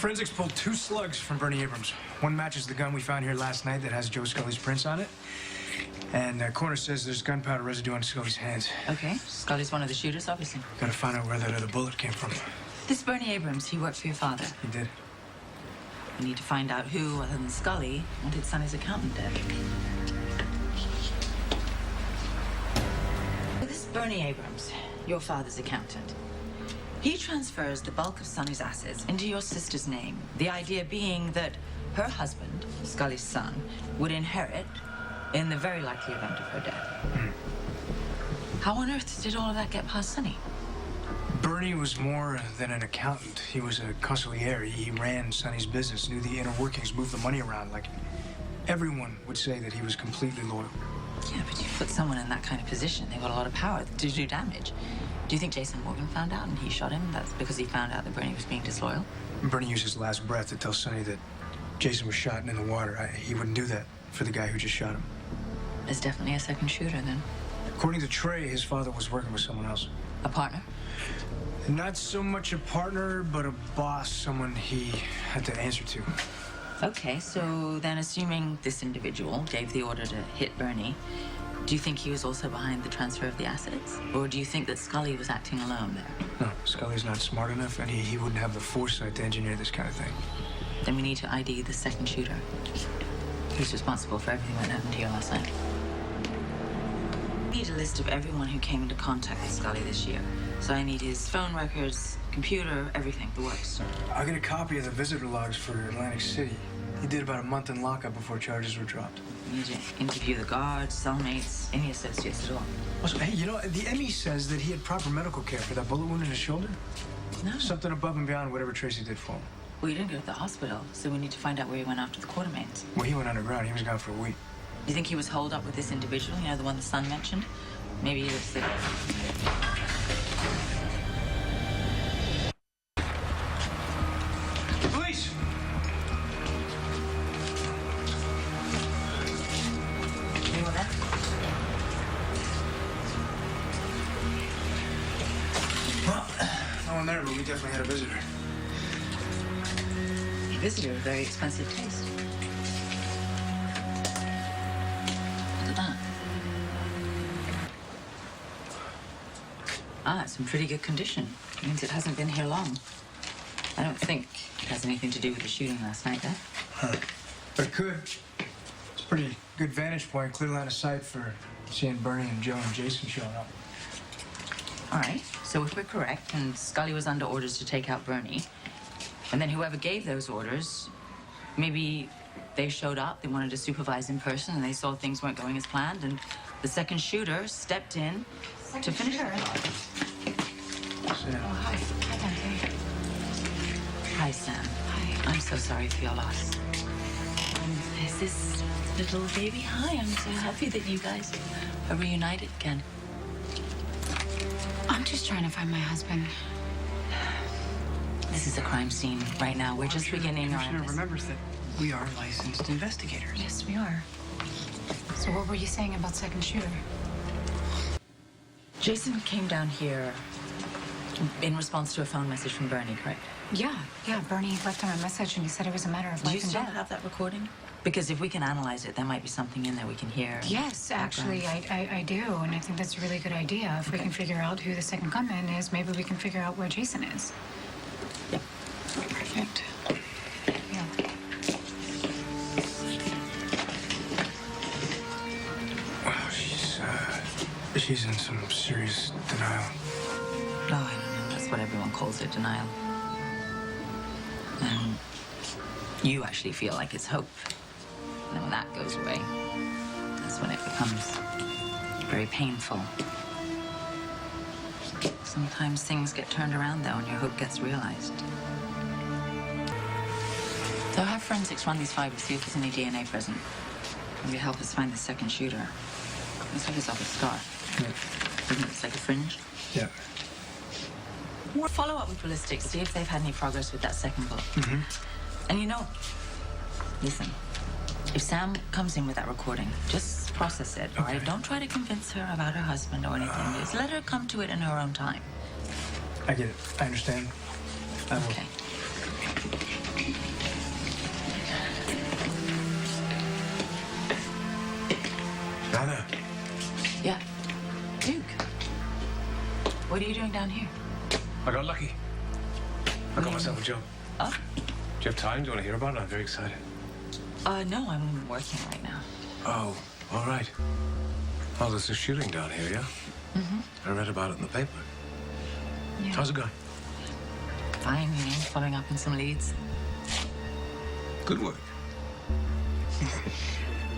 Forensics pulled 2 slugs from Bernie Abrams. One matches the gun we found here last night that has Joe Scully's prints on it. And coroner says there's gunpowder residue on Scully's hands. Okay, Scully's one of the shooters, obviously. Gotta find out where that other bullet came from. This Bernie Abrams, he worked for your father. He did. We need to find out who, other than Scully, wanted Sonny's accountant dead. This Bernie Abrams, your father's accountant, he transfers the bulk of Sonny's assets into your sister's name. The idea being that her husband, Scully's son, would inherit in the very likely event of her death. How on earth did all of that get past Sonny? Bernie was more than an accountant. He was a consigliere. He ran Sonny's business, knew the inner workings, moved the money around. Like, everyone would say that he was completely loyal. Yeah, but you put someone in that kind of position, they've got a lot of power to do damage. Do you think Jason Morgan found out and he shot him? That's because he found out that Bernie was being disloyal? Bernie used his last breath to tell Sonny that Jason was shot and in the water. He wouldn't do that for the guy who just shot him. There's definitely a second shooter, then. According to Trey, his father was working with someone else. A partner? Not so much a partner, but a boss, someone he had to answer to. Okay, so then assuming this individual gave the order to hit Bernie, do you think he was also behind the transfer of the assets? Or do you think that Scully was acting alone there? No, Scully's not smart enough, and he wouldn't have the foresight to engineer this kind of thing. Then we need to ID the second shooter. Who's responsible for everything that happened here last night? I need a list of everyone who came into contact with Scully this year. So I need his phone records, computer, everything, the works. I'll get a copy of the visitor logs for Atlantic City. He did about a month in lockup before charges were dropped. You need to interview the guards, cellmates, any associates at all. Also, hey, you know, the ME says that he had proper medical care for that bullet wound in his shoulder. No. Something above and beyond whatever Tracy did for him. Well, he didn't go to the hospital, so we need to find out where he went after the Quartermains. Well, he went underground. He was gone for a week. You think he was holed up with this individual, you know, the one the son mentioned? Maybe he was sick. Police! Anyone there? Well, no one there, but we definitely had a visitor. A visitor of very expensive taste. Look at that. Ah, it's in pretty good condition. Means it hasn't been here long. I don't think it has anything to do with the shooting last night, though. Huh. But it could. It's a pretty good vantage point, clear line of sight for seeing Bernie and Joe and Jason showing up. All right, so if we're correct, and Scully was under orders to take out Bernie, and then whoever gave those orders, maybe they showed up, they wanted to supervise in person, and they saw things weren't going as planned, and the second shooter stepped in to finish it. Sam. Oh, hi. Hi, Dante. Hi, Sam. Hi. I'm so sorry for your loss. Is this little baby? Hi, I'm so happy that you guys are reunited again. I'm just trying to find my husband. This is a crime scene right now. We're just beginning our Commissioner remembers that we are licensed investigators. Yes, we are. So what were you saying about second shooter? Jason came down here in response to a phone message from Bernie, correct? Yeah. Bernie left him a message and he said it was a matter of Do you life and still death. have that recording? Because if we can analyze it, there might be something in there we can hear. Yes, actually, I do, and I think that's a really good idea. If we can figure out who the second gunman is, maybe we can figure out where Jason is. Yep. Perfect. Yeah. Well, she's in some serious denial. Oh, I don't know. That's what everyone calls it, denial. And you actually feel like it's hope. And then when that goes away, that's when it becomes very painful. Sometimes things get turned around, though, and your hope gets realized. So have forensics run these fibers, see if there's any DNA present. Maybe help us find the second shooter. Looks like it's off a scarf. Yeah. Doesn't it? It's like a fringe. Yeah. We'll follow up with ballistics, see if they've had any progress with that second bullet. Mm-hmm. And you know, listen, if Sam comes in with that recording, just process it, all right? Don't try to convince her about her husband or anything. Just let her come to it in her own time. I get it. I understand. I will. Okay. Anna. Yeah. Duke. What are you doing down here? I got lucky. I got myself a job. Oh? Do you have time? Do you want to hear about it? I'm very excited. No, I'm working right now. Oh, all right. Oh, there's a shooting down here, yeah? Mm-hmm. I read about it in the paper. Yeah. How's it going? Fine, following up on some leads. Good work.